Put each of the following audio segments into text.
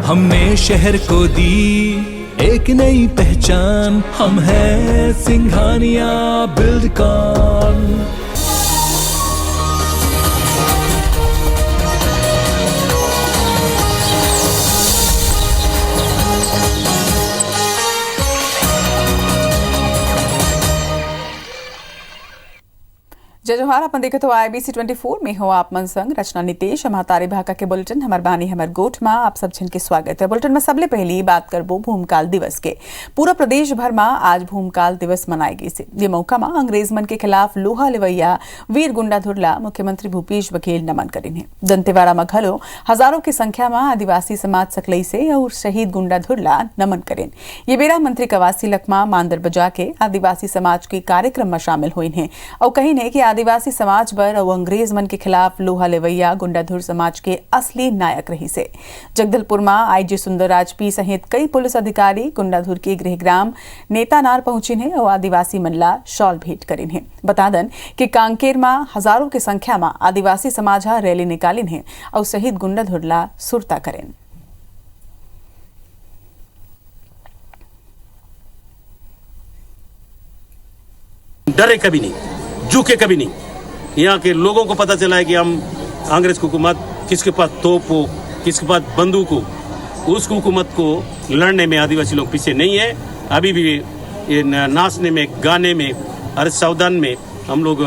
हमने शहर को दी एक नई पहचान, हम हैं सिंघानिया बिल्डकॉन। जय जोहार। अपन देखे तो IBC 24 में हो आप मन संग रचना नितेश हमारे भाका के बुलेटिन हमार बानी हमार गोठ में आप सब जिन के स्वागत है। बुलेटिन में सबले पहली बात करबो भूमकाल दिवस के। पूरा प्रदेश भर में आज भूमकाल दिवस मनाई गई से। ये मौका में अंग्रेज मन के खिलाफ लोहा लेवैया वीर गुंडा धुरला मुख्यमंत्री भूपेश बघेल नमन करीन है। दंतेवाड़ा में घलो हजारों की संख्या में आदिवासी समाज सकलई से और शहीद गुंडा धुरला नमन करीन। ये बेरा मंत्री कवासी लखमा मांदर बजा के आदिवासी समाज के कार्यक्रम में शामिल हुई है और कही ने कि आदिवासी समाज पर और अंग्रेज मन के खिलाफ लोहा लेवैया गुंडाधुर समाज के असली नायक रही से। जगदलपुर में IG सुंदरराज पी सहित कई पुलिस अधिकारी गुंडाधुर के गृहग्राम नेतानार पहुंचे हैं और आदिवासी मनला शॉल भेंट करीन है। बता दन कि कांकेर में हजारों की संख्या में आदिवासी समाज रैली निकालिन है और शहीद गुंडाधुरला सुरता करें। डरे कभी नहीं, झुके कभी नहीं। यहाँ के लोगों को पता चला है कि हम कांग्रेस की हुकूमत, किसके पास तोप हो, किसके पास बंदूक हो, उस हुकूमत को लड़ने में आदिवासी लोग पीछे नहीं है। अभी भी ये नाचने में, गाने में, हर सावधान में हम लोग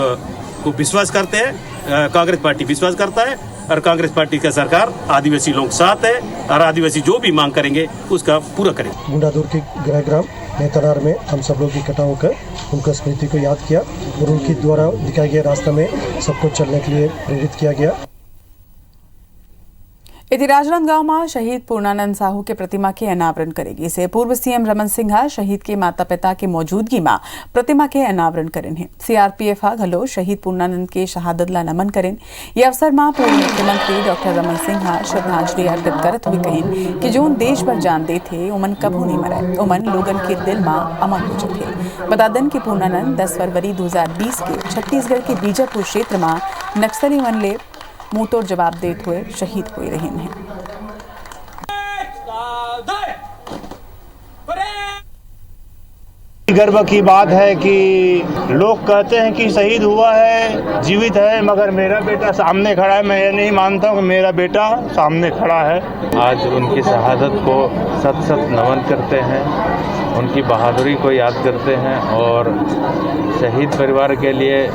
को विश्वास करते हैं। कांग्रेस पार्टी विश्वास करता है और कांग्रेस पार्टी का सरकार आदिवासी लोग साथ है और आदिवासी जो भी मांग करेंगे उसका पूरा करेंगे। गुंडाधुर के गृहग्राम नेतानार में हम सब लोग इकट्ठा होकर उनका स्मृति को याद किया और उनके द्वारा दिखाए गए रास्ते में सबको चलने के लिए प्रेरित किया गया। इधर राजनांदगांव में शहीद पूर्णानंद साहू के प्रतिमा के अनावरण करेगी से पूर्व CM रमन सिंह शहीद के माता पिता की मौजूदगी में प्रतिमा के अनावरण करें हैं। CRPF घलो शहीद पूर्णानंद के शहादत ला नमन करें। ये अवसर में पूर्व मुख्यमंत्री डॉक्टर रमन सिंह श्रद्धांजलि अर्पित करत हुए कहें कि जो देश पर जान दे थे उमन कभू नहीं मरे, उमन लोगन के दिल में अमर हो चुके। बता दें कि पूर्णानंद 10 फरवरी 2020 के छत्तीसगढ़ के बीजापुर क्षेत्र में नक्सली हमले मुंहतोड़ जवाब देते हुए शहीद हुए रहे हैं। गर्व की बात है कि लोग कहते हैं कि शहीद हुआ है, जीवित है, मगर मेरा बेटा सामने खड़ा है। मैं ये नहीं मानता हूँ कि मेरा बेटा सामने खड़ा है। आज उनकी शहादत को सत सत नमन करते हैं, उनकी बहादुरी को याद करते हैं और शहीद परिवार के लिए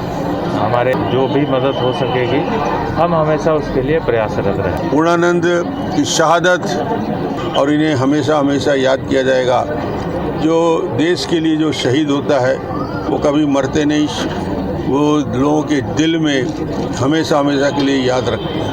हमारे जो भी मदद हो सकेगी हम हमेशा उसके लिए प्रयासरत रहें। पूर्णानंद की शहादत और इन्हें हमेशा हमेशा याद किया जाएगा। जो देश के लिए जो शहीद होता है वो कभी मरते नहीं, वो लोगों के दिल में हमेशा हमेशा के लिए याद रखते हैं।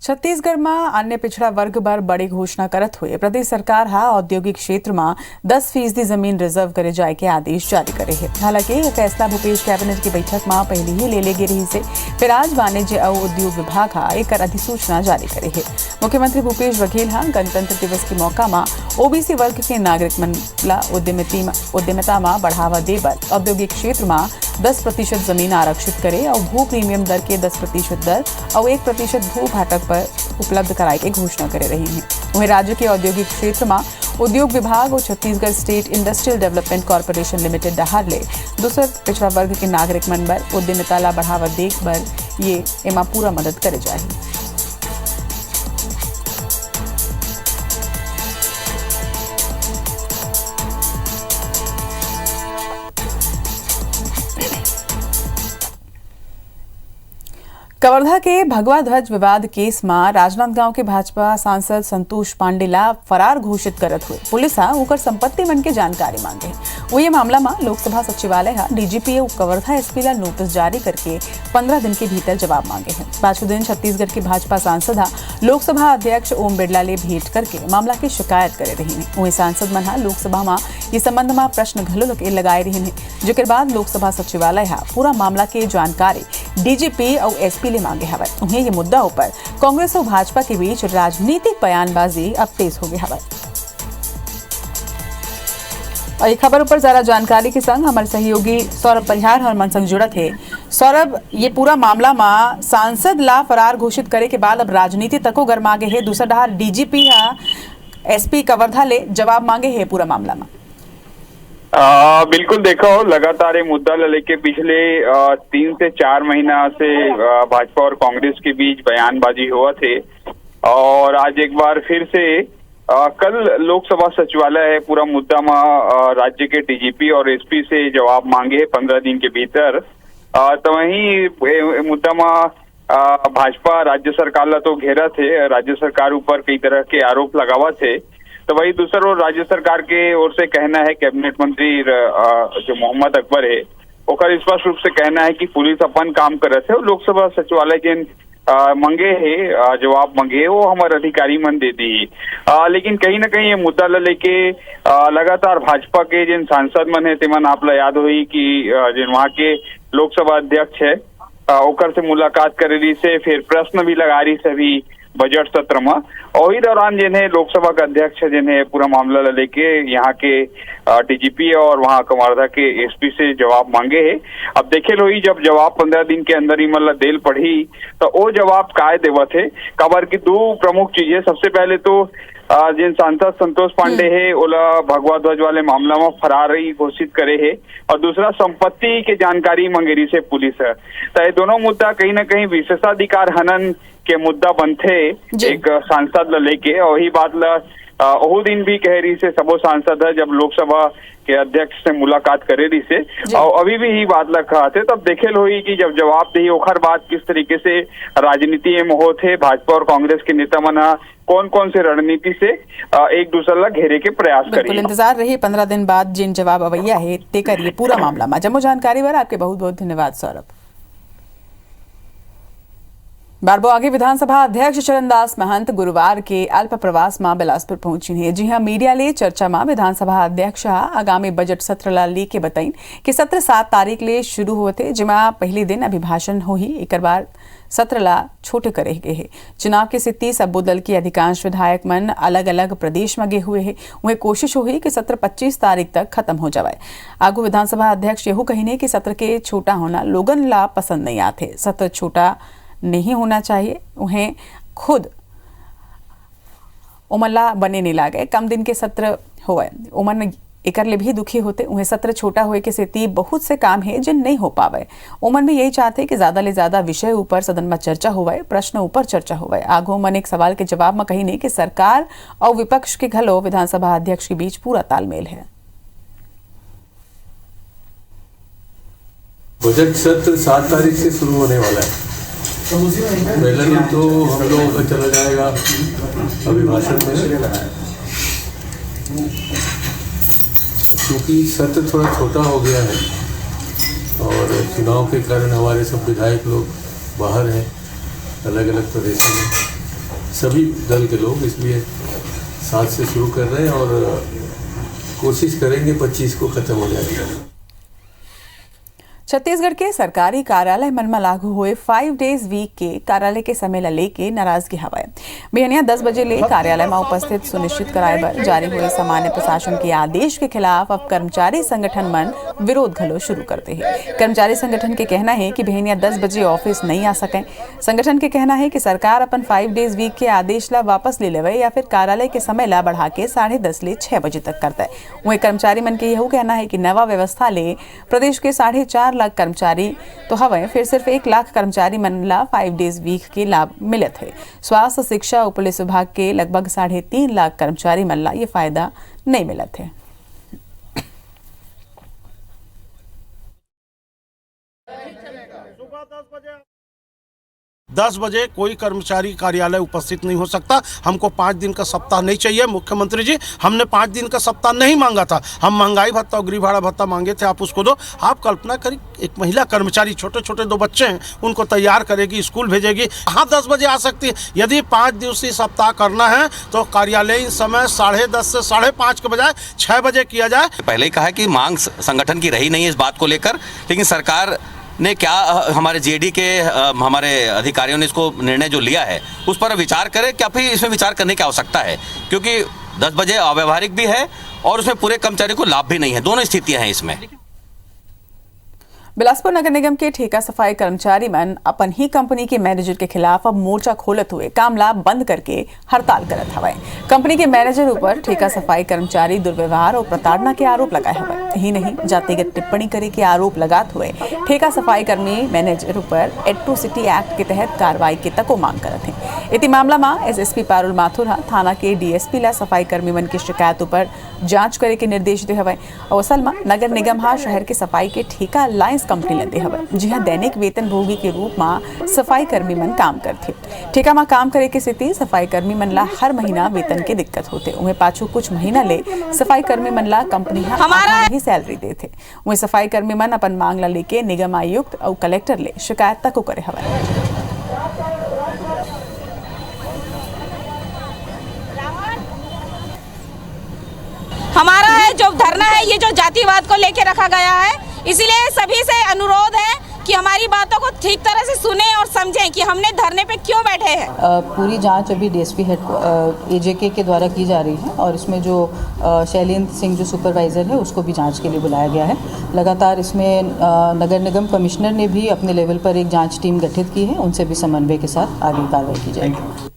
छत्तीसगढ़ में अन्य पिछड़ा वर्ग पर बड़ी घोषणा करत हुए प्रदेश सरकार औद्योगिक क्षेत्र में 10% जमीन रिजर्व करे जाए के आदेश जारी करे है। हालांकि यह फैसला भूपेश कैबिनेट की बैठक में पहले ही ले गे रही से फिर आज वाणिज्य और उद्योग विभाग एक अधिसूचना जारी करे है। मुख्यमंत्री भूपेश बघेल गणतंत्र दिवस के मौका में OBC वर्ग के नागरिक मनला उद्यमिता में बढ़ावा देबर औद्योगिक क्षेत्र में 10% जमीन आरक्षित करे और भू प्रीमियम दर के 10% दर और 1% भू भाटक पर उपलब्ध कराए के घोषणा करे रही है। वहीं राज्य के औद्योगिक क्षेत्र में उद्योग विभाग और Chhattisgarh State Industrial Development Corporation Limited डहारले दूसर पिछड़ा वर्ग के नागरिक मन पर उद्यमिता ला बढ़ावा देख बर ये एमा पूरा मदद करे जाए। कवर्धा के भगवा ध्वज विवाद केस में राजनांदगांव के भाजपा सांसद संतोष पांडे ला फरार घोषित करत हुए पुलिस उनकर संपत्ति मन के जानकारी मांगे। वो ये मामला में लोकसभा सचिवालय DGP और कवर्धा SP ला नोटिस जारी करके 15 दिन के भीतर जवाब मांगे हैं। पांचवें दिन छत्तीसगढ़ के भाजपा सांसद लोकसभा अध्यक्ष ओम बिरला ले भेंट करके मामला की शिकायत करे रही है। वही सांसद मन लोकसभा में ये संबंध में प्रश्न घलो लगाए रही है, जेकर बाद लोकसभा सचिवालय पूरा मामला के जानकारी DGP और SP ले मांगे हवे। उन्हें ये मुद्दा ऊपर कांग्रेस और भाजपा के बीच राजनीतिक बयानबाजी अब तेज हो गई हवे। और ये खबर ऊपर जरा जानकारी के संग हमारे सहयोगी सौरभ परिहार और मन संग जुड़त है। सौरभ, ये पूरा मामला में सांसद ला फरार घोषित करे के बाद अब राजनीति तको गरमा गे है। दूसरा डहार डीजीपी एसपी कवर्धा ले जवाब मांगे है पूरा मामला में। बिल्कुल, देखो लगातार ये मुद्दा लेके पिछले 3 से 4 महीना से भाजपा और कांग्रेस के बीच बयानबाजी हुआ थे और आज एक बार फिर से कल लोकसभा सचिवालय है पूरा मुद्दा में राज्य के डीजीपी और एसपी से जवाब मांगे 15 दिन के भीतर। तो वही मुद्दा में भाजपा राज्य सरकार ला तो घेरा थे, राज्य सरकार ऊपर कई तरह के आरोप लगावा थे। तो वही दूसरा ओर राज्य सरकार के ओर से कहना है, कैबिनेट मंत्री जो मोहम्मद अकबर है ओकर स्पष्ट रूप से कहना है कि पुलिस अपन काम कर रहे थे। लोकसभा सचिवालय जिन मंगे है जवाब मंगे वो हमारे अधिकारी मन दे दी। लेकिन कहीं ना कहीं ये मुद्दा लेके लगातार भाजपा के जिन सांसद मन है तेमन आपला याद हुई कि जिन वहाँ के लोकसभा अध्यक्ष है ओकर से मुलाकात करे रही से, फिर प्रश्न भी लगा रही से भी बजट सत्र में। और ही दौरान जिन्हें लोकसभा का अध्यक्ष जिन्हें पूरा मामला लेके यहाँ के डीजीपी और वहाँ कवर्धा के एसपी से जवाब मांगे है। अब देखे लो ही जब जवाब 15 दिन के अंदर ही मतलब देल पढ़ी तो वो जवाब काय देवा थे खबर की 2 प्रमुख चीजें। सबसे पहले तो जिन सांसद संतोष पांडे है ओला भगवा ध्वज वाले मामला में फरारी घोषित करे है और दूसरा संपत्ति के जानकारी मंगेरी से पुलिस है। तो ये दोनों मुद्दा कहीं ना कहीं विशेषाधिकार हनन के मुद्दा बनते एक सांसद लेके। और ही बात ओहू दिन भी कह रही से सबो सांसद है जब लोकसभा के अध्यक्ष से मुलाकात करे रही से और अभी भी ही बात लगा थे। तब देखे लो ही कि जब जवाब दी ओखर बाद किस तरीके से राजनीति में होते भाजपा और कांग्रेस के नेता मना कौन कौन से रणनीति से एक दूसरे ला घेरे के प्रयास करें। इंतजार रही 15 दिन बाद जिन जवाब अवैया है ते करिए पूरा मामला में। जम्मू जानकारी पर आपके बहुत बहुत धन्यवाद सौरभ। बारबो आगे विधानसभा अध्यक्ष चरणदास महंत गुरुवार के अल्प प्रवास में बिलासपुर पहुंची है। जी हाँ, मीडिया ले चर्चा में विधानसभा अध्यक्ष आगामी बजट सत्र ला लेके बताई कि सत्र 7 तारीख ले शुरू होते जिमा पहले दिन अभिभाषण हो ही एक बार सत्र ला छोटे करे गए है। चुनाव की स्थिति सब्बो दल के अधिकांश विधायक मन अलग अलग प्रदेश में गए हुए है। वह कोशिश हुई कि सत्र 25 तारीख तक खत्म हो जाए। आगू विधानसभा अध्यक्ष यहू कहने कि सत्र के छोटा होना लोगन ला पसंद नहीं आते। सत्र छोटा नहीं होना चाहिए, उन्हें खुद उमला बने नहीं लागे। कम दिन के सत्र होए उमन एकर ले भी दुखी होते। उन्हें सत्र छोटा होए के स्थिति बहुत से काम है जिन नहीं हो पावे। उमन भी यही चाहते कि ज्यादा ले ज्यादा विषय ऊपर सदन में चर्चा होवे, प्रश्न ऊपर चर्चा होवे। आगो मन एक सवाल के जवाब में कही नहीं कि सरकार और विपक्ष के घलो विधानसभा अध्यक्ष के बीच पूरा तालमेल है। बजट सत्र 7 तारीख से शुरू होने वाला है। पहला दिन तो हम लोगों का चला जाएगा अभिभाषण में, क्योंकि सत्र थोड़ा छोटा हो गया है और चुनाव के कारण हमारे सब विधायक लोग बाहर हैं अलग अलग प्रदेशों में, सभी दल के लोग, इसलिए 7 से शुरू कर रहे हैं और कोशिश करेंगे 25 को खत्म हो जाएगा। छत्तीसगढ़ के सरकारी कार्यालय मन में लागू हुए 5 डेज वीक के कार्यालय के समय ला लेके नाराजगी हवाए। बिहनिया 10 बजे ले कार्यालय में उपस्थित सुनिश्चित कराए बर जारी हुए सामान्य प्रशासन के आदेश के खिलाफ अब कर्मचारी संगठन मन विरोध घलो शुरू करते हैं। कर्मचारी संगठन के कहना है कि बिहनिया 10 बजे ऑफिस नहीं आ सके। संगठन के कहना है कि सरकार अपन 5 डेज वीक के आदेश ला वापस ले लेवे या फिर कार्यालय के समय ला बढ़ा के 10:30 ले 6 बजे तक करता है। वही कर्मचारी मन के यह कहना है कि नवा व्यवस्था ले प्रदेश के 4.5 लाख कर्मचारी तो हवे, फिर सिर्फ 1 लाख कर्मचारी मन ला 5 डेज वीक के लाभ मिलत है। स्वास्थ्य, शिक्षा और पुलिस विभाग के लगभग 3.5 लाख कर्मचारी मन ला ये फायदा नहीं मिलत है। 10 बजे कोई कर्मचारी कार्यालय उपस्थित नहीं हो सकता। हमको 5 दिन का सप्ताह नहीं चाहिए। मुख्यमंत्री जी, हमने 5 दिन का सप्ताह नहीं मांगा था। हम महंगाई भत्ता और गृह भाड़ा भत्ता मांगे थे, आप उसको दो। आप कल्पना करिए, एक महिला कर्मचारी, छोटे छोटे 2 बच्चे हैं, उनको तैयार करेगी, स्कूल भेजेगी, हाँ 10 बजे आ सकती है। यदि 5 दिवसीय सप्ताह करना है तो कार्यालयीन समय 10:30 से 5:30 के बजाय 6 बजे किया जाए। पहले ही कहा है कि मांग संगठन की रही नहीं है इस बात को लेकर, लेकिन सरकार ने क्या, हमारे जेडी के हमारे अधिकारियों ने इसको निर्णय जो लिया है उस पर विचार करें। क्या फिर इसमें विचार करने की आवश्यकता है, क्योंकि 10 बजे अव्यवहारिक भी है और उसमें पूरे कर्मचारी को लाभ भी नहीं है। दोनों स्थितियां हैं इसमें। बिलासपुर नगर निगम के ठेका सफाई कर्मचारी मन अपन ही कंपनी के मैनेजर के खिलाफ अब मोर्चा खोलत हुए कामला बंद करके हड़ताल करत हवे। कंपनी के मैनेजर ऊपर ठेका सफाई कर्मचारी दुर्व्यवहार और प्रताड़ना के आरोप लगाए हवे। यही नहीं, जातिगत टिप्पणी करे के आरोप लगात हुए ठेका सफाई कर्मी मैनेजर ऊपर एट्रोसिटी एक्ट के तहत कार्रवाई के तको मांग करत हैं। इति मामला में एसएसपी पारुल माथुर थाना के डीएसपी ला सफाई कर्मी मन की शिकायत ऊपर जांच करे के निर्देश दे हवे। और असल में नगर निगम शहर के सफाई के ठेका लाइंस कंपनी लेते हवे, जिहां दैनिक वेतन भोगी के रूप में सफाई कर्मी मन काम करते। ठेका में काम करे के स्थिति सफाई कर्मी मन ला हर महीना वेतन के दिक्कत होते। उन्हें पाछू कुछ महीना ले सफाई कर्मी मन ला कंपनी हमारा ही सैलरी देते। वही सफाई कर्मी मन अपन मांग ला लेके निगम आयुक्त और कलेक्टर ले शिकायत तक करे हवे। हमारा है जो धरना है, ये जो जातिवाद को लेके रखा गया है, इसीलिए सभी से अनुरोध है कि हमारी बातों को ठीक तरह से सुने और समझें कि हमने धरने पे क्यों बैठे हैं। पूरी जांच अभी डीएसपी हेड एजेके के द्वारा की जा रही है और इसमें जो शैलेंद्र सिंह जो सुपरवाइज़र है उसको भी जांच के लिए बुलाया गया है। लगातार इसमें नगर निगम कमिश्नर ने भी अपने लेवल पर एक जांच टीम गठित की है, उनसे भी समन्वय के साथ आगे कार्रवाई की जाएगी।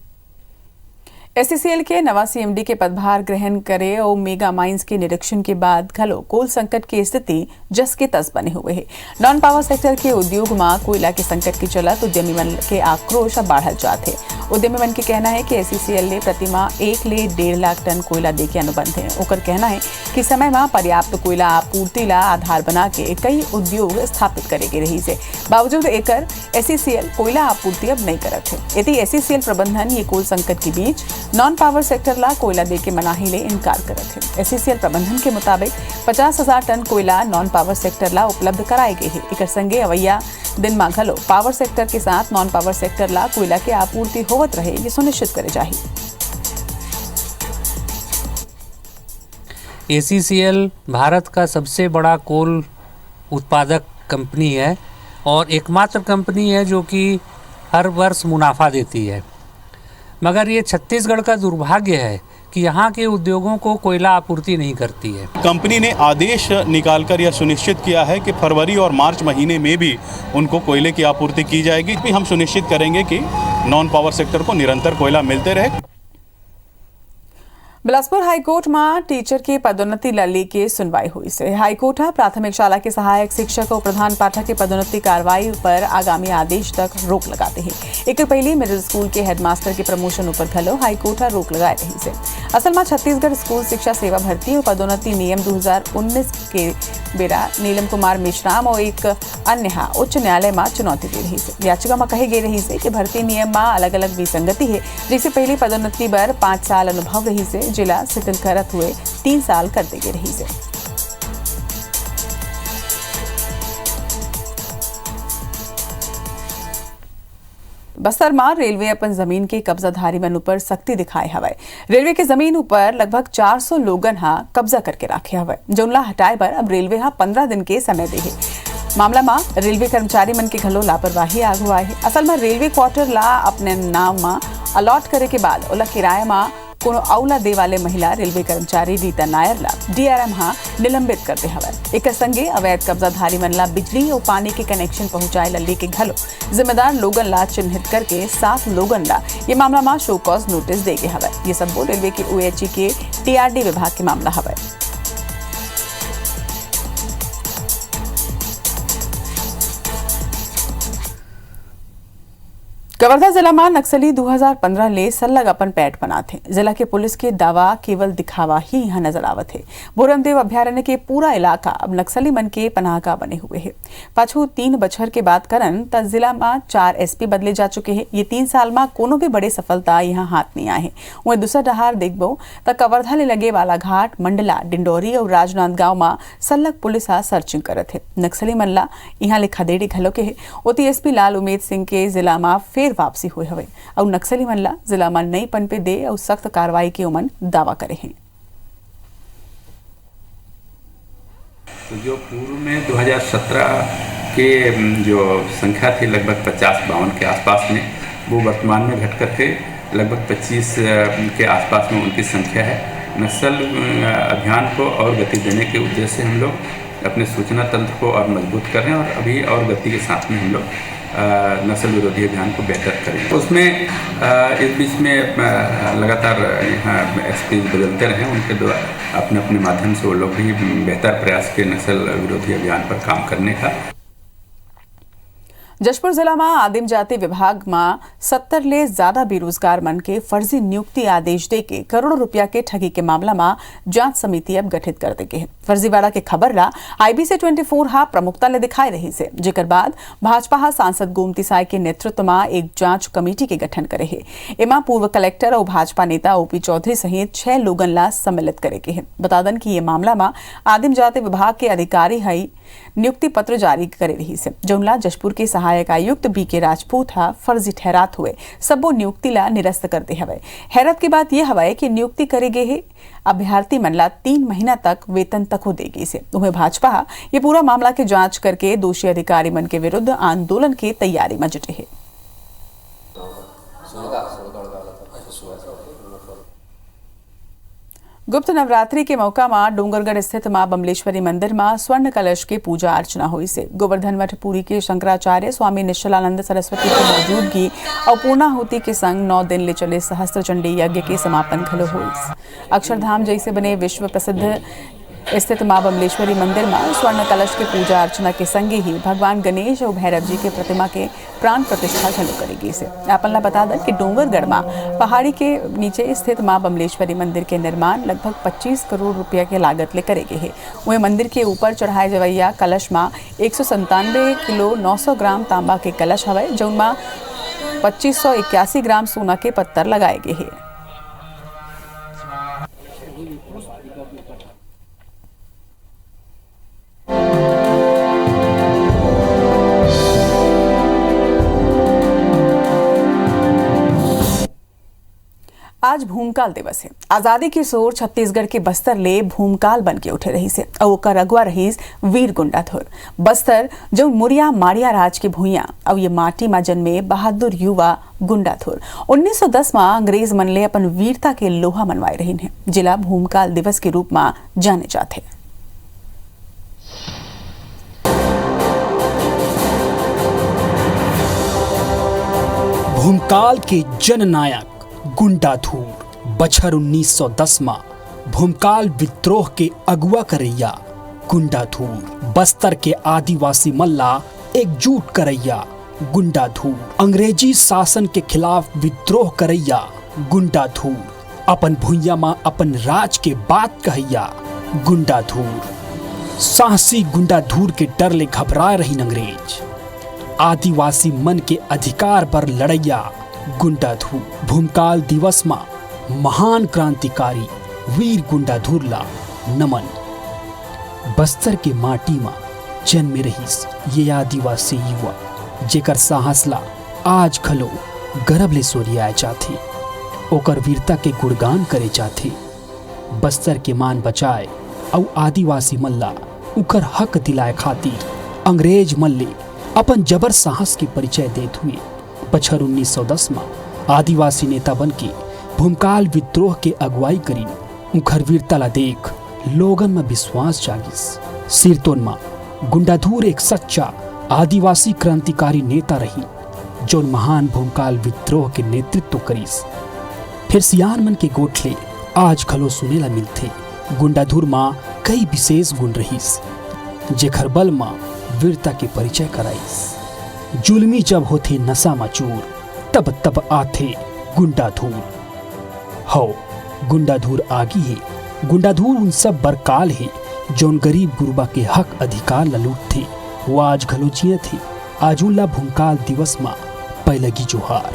एससीसीएल के नवा सीएमडी के पदभार ग्रहण करे और मेगा माइंस के निरीक्षण के बाद घलो कोल संकट की स्थिति जस के तस बने हुए है। नॉन पावर सेक्टर के उद्योग में कोयला के संकट की चलत उद्यमी मन के आक्रोश बढ़त जाते। उद्यमी मन के कहना है कि एससीसीएल ने प्रतिमा 1 ले 1.5 लाख टन कोयला दे के अनुबंध है। ओकर कहना है कि समय में पर्याप्त कोयला आपूर्ति ला आधार बना के कई उद्योग स्थापित करेगे रही से बावजूद एकर एससीसीएल कोयला आपूर्ति अब नहीं करत है। यदि एससीसीएल प्रबंधन ये कोल संकट के बीच नॉन पावर सेक्टर ला कोयला दे के मनाही ले इनकार करत है। एससीसीएल प्रबंधन के मुताबिक 50,000 टन कोयला नॉन पावर सेक्टर ला उपलब्ध कराए गए है। एकर संगे अवैया दिन में घलो पावर सेक्टर के साथ नॉन पावर सेक्टर ला कोयला के आपूर्ति होवत रहे, ये सुनिश्चित करे चाहिए। एससीसीएल भारत का सबसे बड़ा कोल उत्पादक कंपनी है और एकमात्र कंपनी है जो कि हर वर्ष मुनाफा देती है। मगर ये छत्तीसगढ़ का दुर्भाग्य है कि यहाँ के उद्योगों को कोयला आपूर्ति नहीं करती है। कंपनी ने आदेश निकालकर यह सुनिश्चित किया है कि फरवरी और मार्च महीने में भी उनको कोयले की आपूर्ति की जाएगी। भी हम सुनिश्चित करेंगे कि नॉन पावर सेक्टर को निरंतर कोयला मिलते रहे। बिलासपुर हाईकोर्ट में टीचर के पदोन्नति ला लेके सुनवाई हुई से हाईकोर्ट प्राथमिक शाला के सहायक शिक्षक और प्रधान पाठक की पदोन्नति कार्रवाई पर आगामी आदेश तक रोक लगाते हैं। एक पहले मिडिल स्कूल के हेडमास्टर के प्रमोशन ऊपर घलो हाईकोर्ट रोक लगाए रही से। असल में छत्तीसगढ़ स्कूल शिक्षा सेवा भर्ती और पदोन्नति नियम 2019 के बेरा नीलम कुमार मेश्राम और एक अन्य उच्च न्यायालय में चुनौती दे रही से। याचिका में कही गई रही से कि भर्ती नियम में अलग अलग विसंगति है, जिसे पहले पदोन्नति पर 5 साल अनुभव रही से जिला शिथिल करत हुए 3 साल कर देगे रही से। बस्तर में रेलवे अपन जमीन के कब्जाधारी मन ऊपर सख्ती दिखाए हवे। रेलवे के जमीन ऊपर लगभग 400 लोगन कब्जा करके रखे हवे, जोनला हटाए पर अब रेलवे 15 दिन के समय दे है। मामला में रेलवे कर्मचारी मन के घलो लापरवाही आगू आए है। असल में रेलवे क्वार्टर ला अपने नाम में अलॉट करे के बाद ओला किराए में कोनो औला दे वाले महिला रेलवे कर्मचारी रीता नायर ला डीआरएम निलंबित करते हवे। एक संगे अवैध कब्जाधारी मन ला बिजली और पानी के कनेक्शन पहुंचाए लल्ले के घलो जिम्मेदार लोगन ला चिन्हित करके 7 लोगन ला ये मामला में शो कॉज नोटिस दे गए हवे। ये सब रेलवे के ओएचई के टीआरडी विभाग के मामला हवे। कवर्धा जिला में नक्सली 2015 ले सल्लग अपन पैठ बनाते। जिला के पुलिस के दावा केवल दिखावा ही यहाँ नजर आवत है। भोरमदेव अभ्यारण्य के पूरा इलाका अब नक्सली मन के पनाहगाह बने हुए है। पाछू 3 बछर के बाद करन त जिला में 4 एसपी बदले जा चुके हैं। ये 3 साल में कोनो भी बड़े सफलता यहाँ हाथ नहीं आए। वही दूसरा डहार देखबो त कवर्धा ले लगे वाला घाट, मंडला, डिंडोरी और राजनांदगांव में सल्लग पुलिस सर्चिंग करत है। नक्सली मन ला यहाँ ले खदेड़ी घलो के है। ओती एसपी लाल उमेद सिंह के जिला में फिर वापसी हुए हवे और नक्सली मन ला जिला में नई पनपे दे और सख्त कार्रवाई के उमन दावा करे हैं। तो जो पूर्व में 2017 के जो संख्या थी लगभग 50-52 के आसपास में, वो वर्तमान में घट करके लगभग 25 के आसपास में उनकी संख्या है। नक्सल अभियान को और गति देने के उद्देश्य से हम लोग अपने सूचना तंत्र को और मजबूत कर रहे हैं और अभी और गति के साथ में हम लोग नस्ल विरोधी अभियान को बेहतर करेंगे। उसमें इस बीच में लगातार यहाँ एसपी बदलते रहे, उनके द्वारा अपने अपने माध्यम से वो लोग भी बेहतर प्रयास के नस्ल विरोधी अभियान पर काम करने का। जशपुर जिल्लाમાં આદિમ જાતિ વિભાગમાં 17 ले ज्यादा बेरोजगार मन के फर्जी नियुक्ति आदेश देके करोड़ों रुपया के ठगी के मामला में जांच समिति अब गठित कर दी है। फर्जीवाड़ा के खबर ला IBC 24 हा प्रमुखता ले दिखाई रही से, जेकर बाद भाजपा हा सांसद गोमती साय के नेतृत्व में एक जांच कमेटी के गठन करे है। एमा पूर्व कलेक्टर और भाजपा नेता OP चौधरी सहित 6 लोगन ला सम्मिलित करे के है। बता दन कि ये मामला में आदिम जाति विभाग के अधिकारी हई नियुक्ति पत्र जारी करे रही से, जौनला जशपुर के सहायक आयुक्त BK राजपूत हा फर्जी ठहरात हुए सबो नियुक्ति ला निरस्त करते हवे। हैरत की बात यह हवे कि नियुक्ति करे गए है अभ्यर्थी मनला 3 महीना तक वेतन तक हो देगी से। उन्हें भाजपा ये पूरा मामला के जांच करके दोषी अधिकारी मन के विरुद्ध आंदोलन की तैयारी में जुटे है। गुप्त नवरात्रि के मौका में डूंगरगढ़ स्थित मां बमलेश्वरी मंदिर में स्वर्ण कलश की पूजा अर्चना हुई से। गोवर्धन मठ पुरी के शंकराचार्य स्वामी निश्चलानंद सरस्वती की मौजूदगी और पूर्णाहुति के संग 9 दिन ले चले सहस्त्र चंडी यज्ञ के समापन खलो हुई। अक्षरधाम जैसे बने विश्व प्रसिद्ध स्थित मां बमलेश्वरी मंदिर में स्वर्ण कलश की पूजा अर्चना के संगे ही भगवान गणेश और भैरव जी के प्रतिमा के प्राण प्रतिष्ठा खलो करेगी से। आपन बता दें कि डूंगरगढ़ में पहाड़ी के नीचे स्थित मां बमलेश्वरी मंदिर के निर्माण लगभग 25 करोड़ रुपया के लागत ले करेगी है। वहीं मंदिर के ऊपर चढ़ाए जवैया कलश में 197 किलो 900 ग्राम तांबा के कलश हवे, जौन में 2581 ग्राम सोना के पत्थर लगाए गए हैं। आज भूमकाल दिवस है। आजादी की सोर छत्तीसगढ़ के बस्तर ले भूमकाल बन के उठे रही से और ओकर अगुआ रहीस वीर गुंडाधुर। बस्तर जो मुरिया मारिया राज के भूइया और ये माटी में जन्मे बहादुर युवा गुंडाधुर 1910 में अंग्रेज मन ले अपन वीरता के लोहा मनवाए रही है, जिला भूमकाल दिवस के रूप में जाने जाते। भूमकाल के जननायक गुंडाधुर बछर 1910 में भूमकाल विद्रोह के अगुआ करैया गुंडाधुर, बस्तर के आदिवासी मल्ला एकजुट करैया गुंडाधुर, अंग्रेजी शासन के खिलाफ विद्रोह करैया गुंडाधुर, अपन भुइया में अपन राज के बात कहैया गुंडाधुर, साहसी गुंडाधुर के डर ले घबराए रही अंग्रेज, आदिवासी मन के अधिकार पर लड़ैया गुंडाधुर। भूमकाल दिवस में महान क्रांतिकारी वीर गुंडाधुर ला नमन। बस्तर के माटी में जन्मे रहीस ये आदिवासी युवा, जेकर साहस ला आज खलो गर्व ले सोरियाए जाथे, ओकर वीरता के गुणगान करे जाथे। बस्तर के मान बचाए और आदिवासी मल्ला उकर हक दिलाए खातिर अंग्रेज मल्ले अपन जबर साहस के परिचय देत हुए बछर 1910 में आदिवासी नेता बन के भूमकाल विद्रोह के अगुवाई करी। उखर वीरता ला देख लोगन में विश्वास जागिस। सिरतोन में गुंडाधुर एक सच्चा आदिवासी क्रांतिकारी नेता रही, जो महान भूमकाल विद्रोह के नेतृत्व करीस। फिर सियान मन के गोठले आज खलो सुने ला मिलथे। गुंडाधुर में कई विशेष गुण रहीस, जेखर बल में वीरता के परिचय कराइस। जुल्मी जब होते नशा में चूर, तब तब आथे गुंडाधुर। हो गुंडाधुर आगी है। गुंडाधुर उन सब बरकाल है जोन गरीब गुरबा के हक अधिकार ललूट थे, वो आज घलोचिए थे। आजुल्ला भूमकाल दिवस में पहलगी जोहार।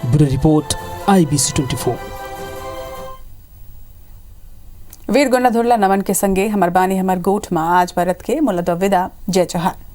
Bureau report IBC 24। वीर गुंडाधुर नमन के संगे हमर बानी हमर गोठ में आज भारत के मुलद विदा। जय जोहार।